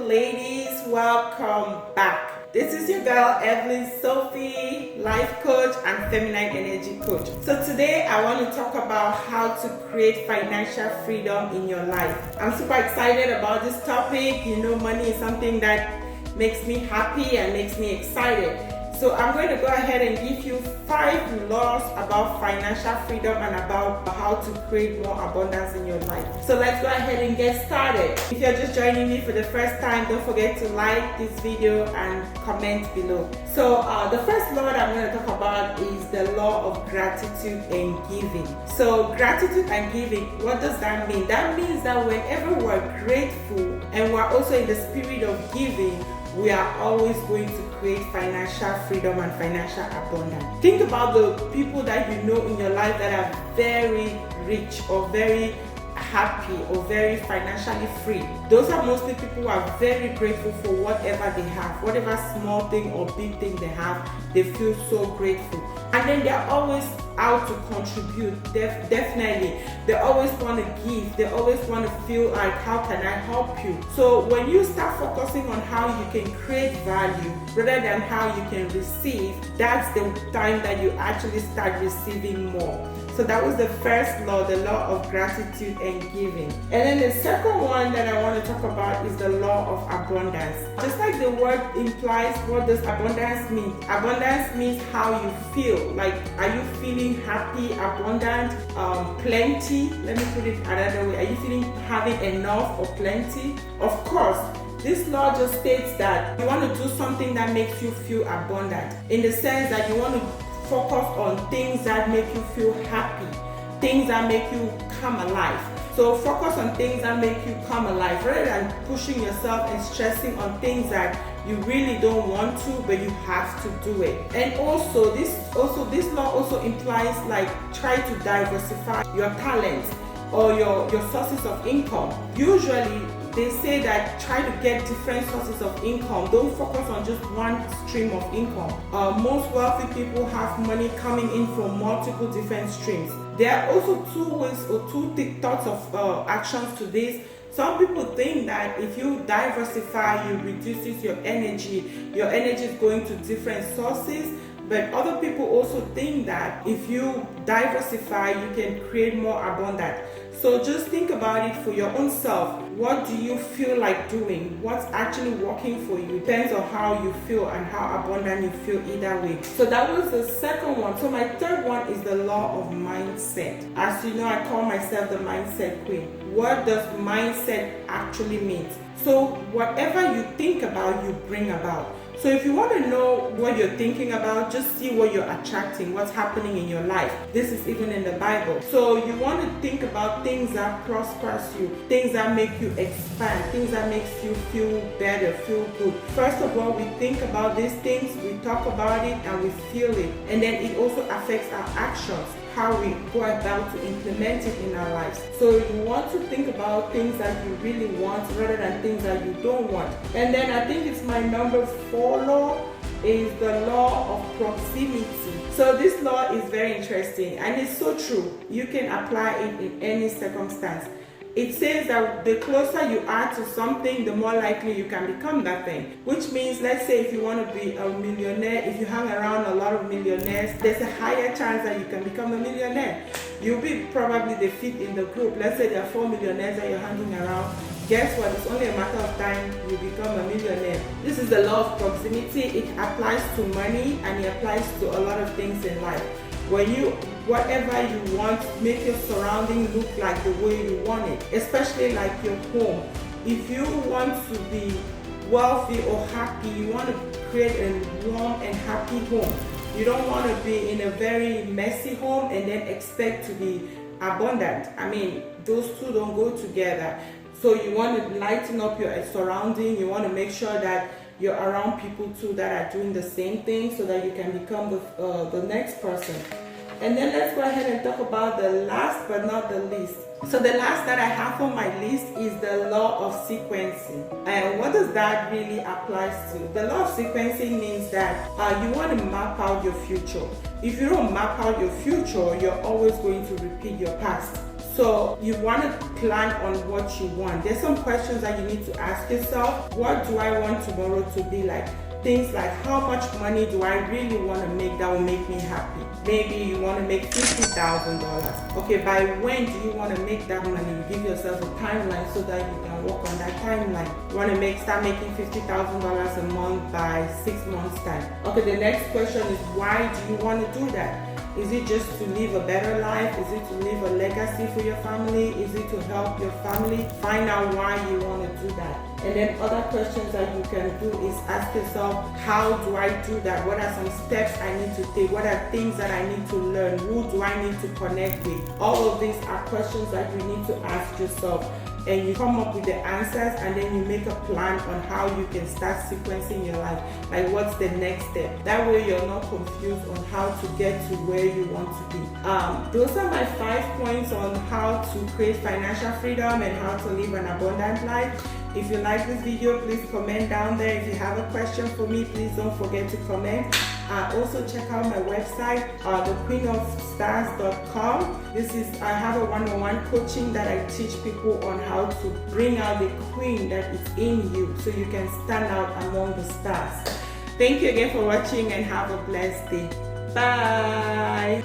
ladies, welcome back. This is your girl Eveline, Sofi, life coach and feminine energy coach. So today I want to talk about how to create financial freedom in your life. I'm super excited about this topic. You know, money is something that makes me happy and makes me excited. So I'm going to go ahead and give you 5 laws about financial freedom and about how to create more abundance in your life. So let's go ahead and get started. If you're just joining me for the first time, don't forget to like this video and comment below. So the first law that I'm going to talk about is the law of gratitude and giving. So gratitude and giving, what does that mean? That means that whenever we're grateful and we're also in the spirit of giving, we are always going to create financial freedom and financial abundance. Think about the people that you know in your life that are very rich or very happy or very financially free. Those are mostly people who are very grateful for whatever they have, whatever small thing or big thing they have, they feel so grateful. And then they're always out to contribute. Definitely, they always want to give. They always want to feel like, how can I help you? So when you start focusing on how you can create value rather than how you can receive, that's the time that you actually start receiving more. So that was the first law, the law of gratitude and giving. And then the second one that I want to talk about is the law of abundance. Just like the word implies, what does abundance mean? Abundance means how you feel. Like, are you feeling happy, abundant, plenty? Let me put it another way. Are you feeling having enough or plenty? Of course. This law just states that you want to do something that makes you feel abundant, in the sense that you want to focus on things that make you feel happy, things that make you come alive. So focus on things that make you come alive rather than pushing yourself and stressing on things that you really don't want to, but you have to do it. And also this law also implies, like, try to diversify your talents or your sources of income. Usually they say that try to get different sources of income. Don't focus on just one stream of income. Most wealthy people have money coming in from multiple different streams. There are also 2 ways or 2 thoughts of actions to this. Some people think that if you diversify, you reduces your energy. Your energy is going to different sources. But other people also think that if you diversify, you can create more abundance. So just think about it for your own self. What do you feel like doing? What's actually working for you? Depends on how you feel and how abundant you feel either way. So that was the second one. So my third one is the law of mindset. As you know, I call myself the mindset queen. What does mindset actually mean? So whatever you think about, you bring about. So if you want to know what you're thinking about, just see what you're attracting, what's happening in your life. This is even in the Bible. So you want to think about things that prospers you, things that make you expand, things that makes you feel better, feel good. First of all, we think about these things, we talk about it, and we feel it. And then it also affects our actions, how we go about to implement it in our lives. So you want to think about things that you really want rather than things that you don't want. And then I think it's my number 4 law is the law of proximity. So this law is very interesting and it's so true. You can apply it in any circumstance. It says that the closer you are to something, the more likely you can become that thing. Which means, let's say if you want to be a millionaire, if you hang around a lot of millionaires, there's a higher chance that you can become a millionaire. You'll be probably the 5th in the group. Let's say there are 4 millionaires that you're hanging around. Guess what? It's only a matter of time you become a millionaire. This is the law of proximity. It applies to money and it applies to a lot of things in life. When whatever you want, make your surrounding look like the way you want it, especially like your home. If you want to be wealthy or happy, you want to create a warm and happy home. You don't want to be in a very messy home and then expect to be abundant. I mean, those two don't go together. So you want to lighten up your surrounding. You want to make sure that you're around people too that are doing the same thing so that you can become the next person. And then let's go ahead and talk about the last but not the least. So the last that I have on my list is the law of sequencing. And what does that really apply to? The law of sequencing means that you want to map out your future. If you don't map out your future, you're always going to repeat your past. So you want to plan on what you want. There's some questions that you need to ask yourself. What do I want tomorrow to be like? Things like, how much money do I really want to make that will make me happy? Maybe you want to make $50,000. Okay, by when do you want to make that money? You give yourself a timeline so that you can work on that timeline. You want to start making $50,000 a month by 6 months time. Okay, the next question is, why do you want to do that? Is it just to live a better life? Is it to leave a legacy for your family? Is it to help your family? Find out why you want to do that. And then other questions that you can do is ask yourself, how do I do that? What are some steps I need to take? What are things that I need to learn? Who do I need to connect with? All of these are questions that you need to ask yourself. And you come up with the answers, and then you make a plan on how you can start sequencing your life. Like, what's the next step? That way you're not confused on how to get to where you want to be. Those are my 5 points on how to create financial freedom and how to live an abundant life. If you like this video, please comment down there. If you have a question for me, please don't forget to comment. Also check out my website, thequeenofstars.com. I have a one-on-one coaching that I teach people on how to bring out the queen that is in you so you can stand out among the stars. Thank you again for watching and have a blessed day. Bye.